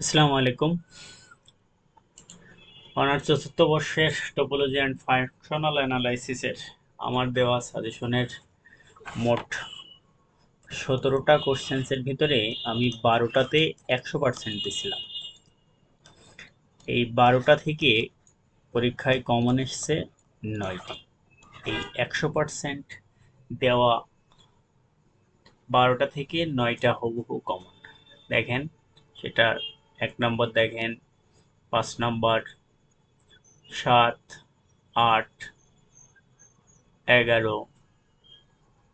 আসসালামু আলাইকুম। অনার্স চতুর্থ বর্ষের টোপোলজি অ্যান্ড ফাংশনাল অ্যানালাইসিসের আমার দেওয়া সাজেশনের মোট 17টা কোশ্চেন্সের ভিতরে আমি 12টাতে 100% দিছিলাম। এই 12টা থেকে পরীক্ষায় কমন এসছে 9টি। এই 100% দেওয়া 12টা থেকে 9টা হুবহু কমন। দেখেন সেটা 1 নম্বর, দেখেন 5 নম্বর, 7, 8, 11,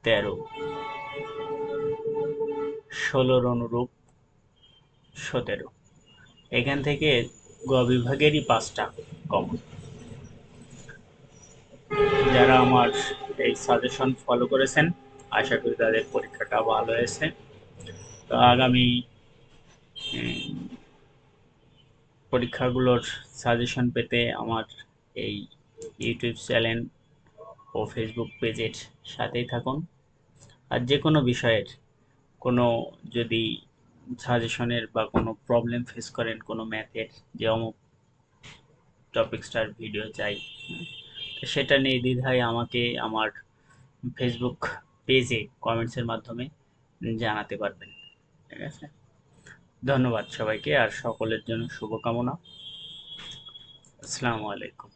13, 16-র অনুরূপ 17। এখান থেকে গ বিভাগেরই 5টা কমন। যারা আমার এই সাজেশন ফলো করেছেন আশা করি তাদের পরীক্ষাটা ভালো হয়েছে। তো আগামী পরীক্ষাগুলোর সাজেশন পেতে আমার এই ইউটিউব চ্যানেল ও ফেসবুক পেজের সাথেই থাকুন। আর যে কোনো বিষয়ের কোনো যদি সাজেশনের বা কোনো প্রবলেম ফেস করেন, কোনো ম্যাথের যে অমুক টপিকসটার ভিডিও চাই, তো সেটা নির্দ্বিধায় আমাকে আমার ফেসবুক পেজে কমেন্টসের মাধ্যমে জানাতে পারবেন। ঠিক আছে, ধন্যবাদ সবাইকে আর সকলের জন্য শুভকামনা। আসসালামু আলাইকুম।